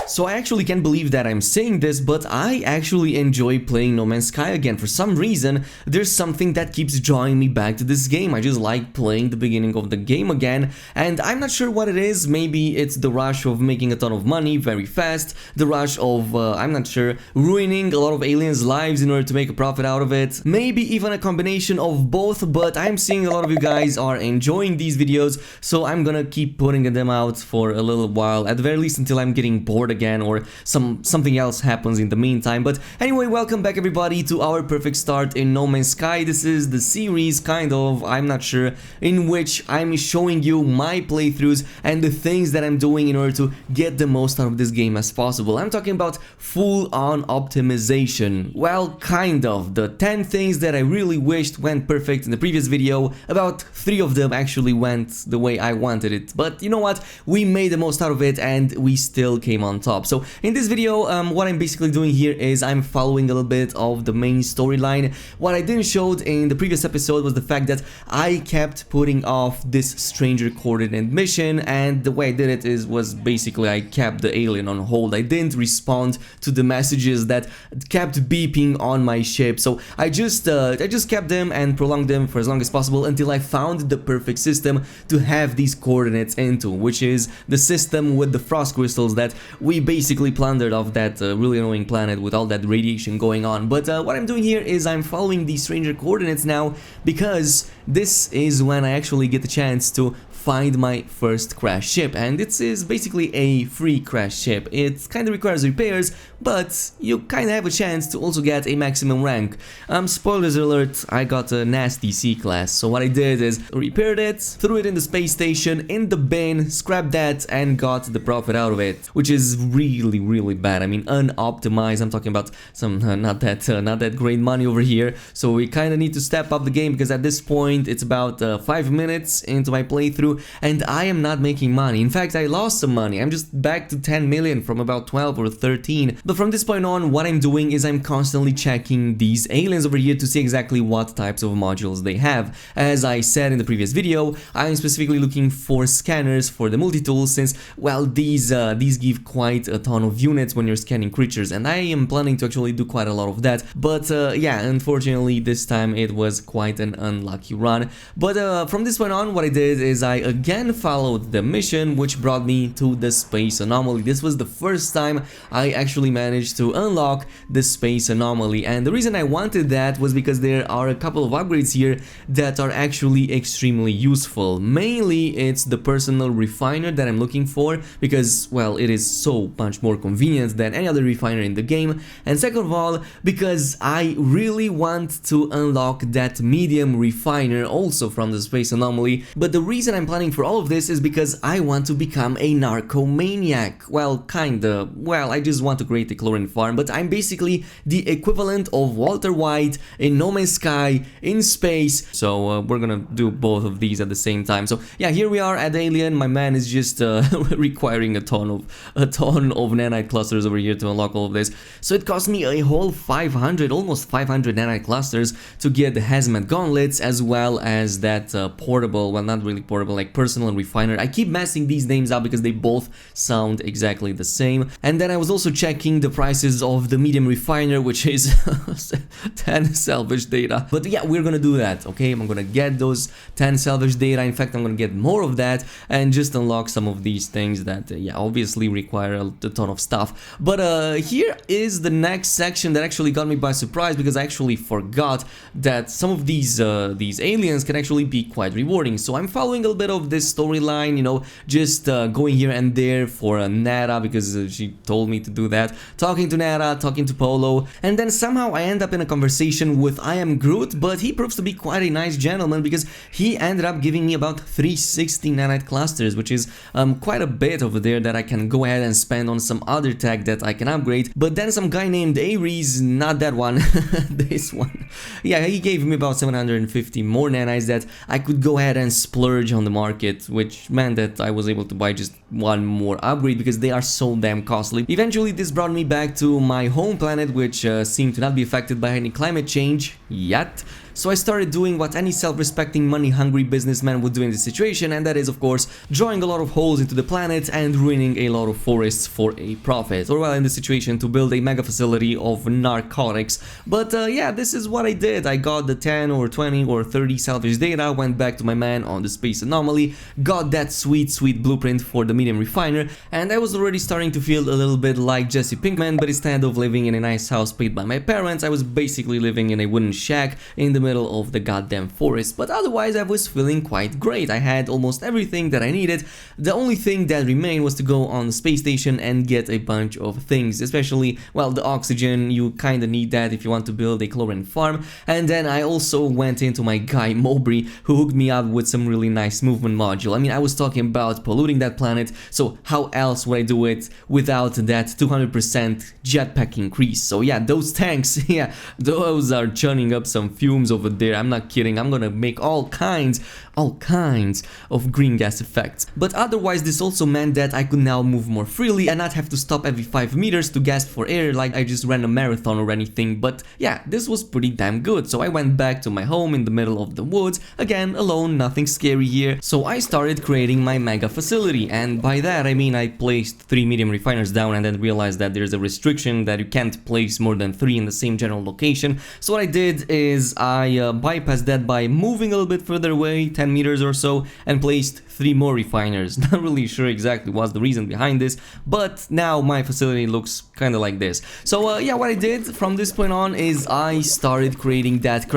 So I actually can't believe that I'm saying this, but I actually enjoy playing No Man's Sky again. For some reason, there's something that keeps drawing me back to this game. I just like playing the beginning of the game again, and I'm not sure what it is. Maybe it's the rush of making a ton of money very fast, the rush of, I'm not sure, ruining a lot of aliens' lives in order to make a profit out of it. Maybe even a combination of both, but I'm seeing a lot of you guys are enjoying these videos, so I'm gonna keep putting them out for a little while, at the very least until I'm getting bored again or something else happens in the meantime. But anyway, welcome back everybody to our perfect start in No Man's Sky. This is the series, kind of, I'm not sure, in which I'm showing you my playthroughs and the things that I'm doing in order to get the most out of this game as possible. I'm talking about full-on optimization. Well, kind of. The 10 things that I really wished went perfect in the previous video, about 3 of them actually went the way I wanted it. But you know what? We made the most out of it and we still came on top. So in this video, what I'm basically doing here is I'm following a little bit of the main storyline. What I didn't show in the previous episode was the fact that I kept putting off this stranger coordinate mission, and the way I did it was basically I kept the alien on hold. I didn't respond to the messages that kept beeping on my ship, so I just kept them and prolonged them for as long as possible until I found the perfect system to have these coordinates into, which is the system with the frost crystals that we basically plundered off that really annoying planet with all that radiation going on. But what I'm doing here is I'm following these stranger coordinates now, because this is when I actually get the chance to find my first crash ship, and it is basically a free crash ship. It kind of requires repairs, but you kind of have a chance to also get a maximum rank. Spoilers alert, I got a nasty C class, so what I did is repaired it, threw it in the space station, in the bin, scrapped that, and got the profit out of it, which is really bad. I mean, unoptimized. I'm talking about some not that great money over here, so we kind of need to step up the game, because at this point it's about 5 minutes into my playthrough and I am not making money. In fact, I lost some money. I'm just back to 10 million from about 12 or 13. But from this point on, what I'm doing is I'm constantly checking these aliens over here to see exactly what types of modules they have. As I said in the previous video, I'm specifically looking for scanners for the multi-tool, since, well, these give quite a ton of units when you're scanning creatures, and I am planning to actually do quite a lot of that. But yeah, unfortunately this time it was quite an unlucky run. But from this point on, what I did is I again followed the mission, which brought me to the space anomaly. This was the first time I actually managed to unlock the space anomaly, and the reason I wanted that was because there are a couple of upgrades here that are actually extremely useful. Mainly it's the personal refiner that I'm looking for, because, well, it is so much more convenient than any other refiner in the game, and second of all, because I really want to unlock that medium refiner also from the space anomaly. But the reason I'm planning for all of this is because I want to become a narcomaniac. Well, kinda. Well, I just want to create a chlorine farm, but I'm basically the equivalent of Walter White in No Man's Sky in space. So we're gonna do both of these at the same time. So yeah, here we are at Alien. My man is just requiring a ton of nanite clusters over here to unlock all of this. So it cost me a whole 500, almost 500 nanite clusters to get the hazmat gauntlets, as well as that portable, well, not really portable, like personal refiner. I keep messing these names up because they both sound exactly the same. And then I was also checking the prices of the medium refiner, which is 10 salvage data. But yeah, we're gonna do that, okay? I'm gonna get those 10 salvage data. In fact, I'm gonna get more of that and just unlock some of these things that, yeah, obviously require a ton of stuff. But here is the next section that actually got me by surprise, because I actually forgot that some of these aliens can actually be quite rewarding. So I'm following a little bit of this storyline, you know, just going here and there for Nara, because she told me to do that, talking to Nara, talking to Polo, and then somehow I end up in a conversation with I Am Groot, but he proves to be quite a nice gentleman, because he ended up giving me about 360 nanite clusters, which is quite a bit over there that I can go ahead and spend on some other tech that I can upgrade. But then some guy named Ares, not that one, this one, yeah, he gave me about 750 more nanites that I could go ahead and splurge on the market, which meant that I was able to buy just one more upgrade because they are so damn costly. Eventually this brought me back to my home planet, which seemed to not be affected by any climate change yet. So I started doing what any self-respecting money-hungry businessman would do in this situation, and that is of course drawing a lot of holes into the planet and ruining a lot of forests for a profit, or well, in this situation to build a mega facility of narcotics. But yeah, this is what I did. I got the 10 or 20 or 30 salvage data, went back to my man on the space anomaly, got that sweet blueprint for the medium refiner, and I was already starting to feel a little bit like Jesse Pinkman, but instead of living in a nice house paid by my parents, I was basically living in a wooden shack in the middle of the goddamn forest. But otherwise I was feeling quite great. I had almost everything that I needed. The only thing that remained was to go on the space station and get a bunch of things, especially, well, the oxygen. You kinda need that if you want to build a chlorine farm. And then I also went into my guy Mowbray, who hooked me up with some really nice movement module. I mean, I was talking about polluting that planet, so how else would I do it without that 200% jetpack increase? So yeah, those tanks, yeah, those are churning up some fumes over there. I'm not kidding. I'm gonna make all kinds of green gas effects. But otherwise, this also meant that I could now move more freely and not have to stop every 5 meters to gasp for air like I just ran a marathon or anything. But yeah, this was pretty damn good. So I went back to my home in the middle of the woods, again alone, nothing scary here. So I started creating my mega facility, and by that I mean I placed 3 medium refiners down and then realized that there's a restriction that you can't place more than 3 in the same general location. So what I did is I bypassed that by moving a little bit further away, 10 meters or so, and placed 3 more refiners. Not really sure exactly what's the reason behind this, but now my facility looks kind of like this. So yeah, what I did from this point on is I started creating that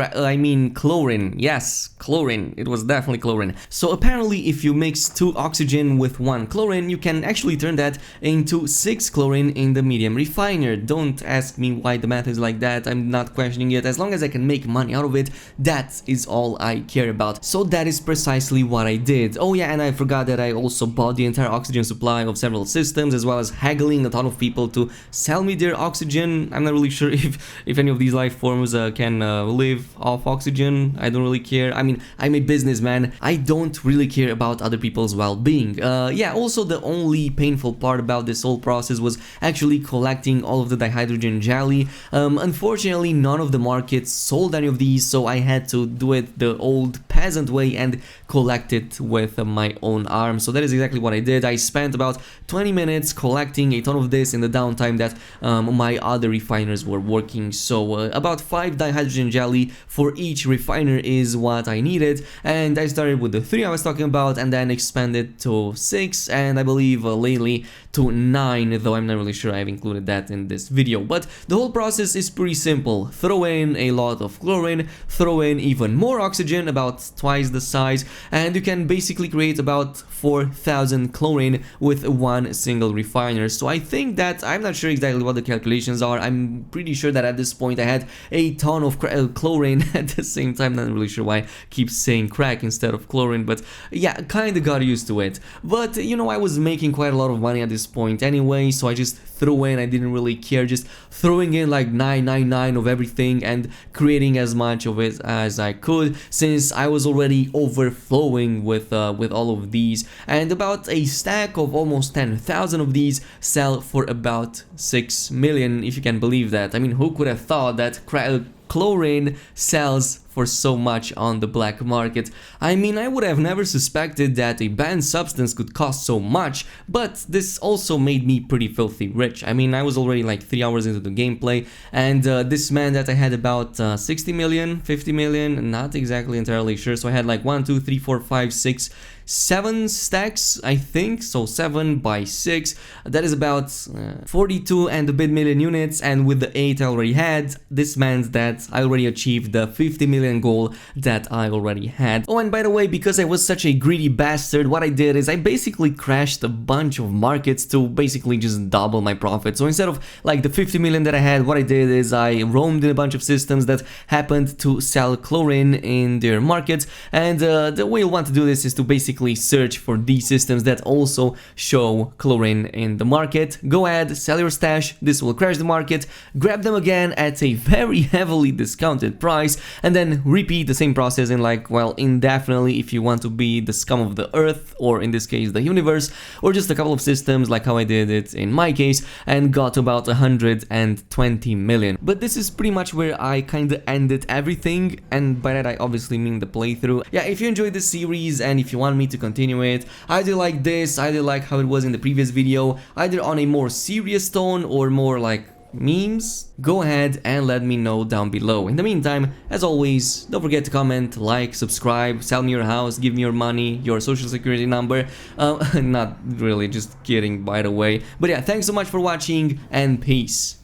chlorine. Yes, chlorine. It was definitely chlorine. So apparently if you mix 2 oxygen with 1 chlorine, you can actually turn that into 6 chlorine in the medium refiner. Don't ask me why the math is like that. I'm not questioning it. As long as I can make money out of it, that is all I care about. So that is precisely what I did. Oh yeah, and I forgot that I also bought the entire oxygen supply of several systems, as well as haggling a ton of people to sell me their oxygen. I'm not really sure if any of these life forms can live off oxygen. I don't really care. I mean, I'm a businessman. I don't really care about other people's well-being. Yeah, also the only painful part about this whole process was actually collecting all of the dihydrogen jelly. Unfortunately, none of the markets sold any of these, so I had to do it the old peasant way and collect it with my own arm. So that is exactly what I did. I spent about 20 minutes collecting a ton of this in the downtime that my other refiners were working. So about 5 dihydrogen jelly for each refiner is what I needed, and I started with the 3 I was talking about and then expanded to 6, and I believe lately to 9, though I'm not really sure I've included that in this video. But the whole process is pretty simple. Throw in a lot of chlorine, throw in even more oxygen, about twice the size, and you can basically create about 4,000 chlorine with 1 single refiner. So I think that, I'm not sure exactly what the calculations are. I'm pretty sure that at this point I had a ton of chlorine at the same time. Not really sure why I keep saying crack instead of chlorine, but yeah, kinda got used to it. But you know, I was making quite a lot of money at this point anyway, so I just threw in, I didn't really care, just throwing in like 999 of everything and creating as much of it as I could, since I was already overflowing with all of these. And about a stack of almost 10,000 of these sell for about 6 million, if you can believe that. I mean, who could have thought that chlorine sells for so much on the black market? I mean, I would have never suspected that a banned substance could cost so much, but this also made me pretty filthy rich. I mean, I was already like 3 hours into the gameplay, and this meant that I had about 60 million, 50 million, not exactly entirely sure. So I had like 1, 2, 3, 4, 5, 6, 7 stacks, I think. So 7 by 6, that is about 42 and a bit million units, and with the 8 I already had, this meant that I already achieved the 50 million goal that I already had. Oh, and by the way, because I was such a greedy bastard, what I did is I basically crashed a bunch of markets to basically just double my profit. So instead of like the 50 million that I had, what I did is I roamed in a bunch of systems that happened to sell chlorine in their markets, and the way you want to do this is to basically basically search for these systems that also show chlorine in the market. Go ahead, sell your stash, this will crash the market, grab them again at a very heavily discounted price, and then repeat the same process in like, well, indefinitely if you want to be the scum of the earth, or in this case the universe, or just a couple of systems like how I did it in my case, and got about 120 million. But this is pretty much where I kinda ended everything, and by that I obviously mean the playthrough. Yeah, if you enjoyed this series and if you want me to continue it, either like this, either like how it was in the previous video, either on a more serious tone or more like memes, go ahead and let me know down below. In the meantime, as always, don't forget to comment, like, subscribe, sell me your house, give me your money, your social security number. Not really, just kidding by the way. But yeah, thanks so much for watching and peace.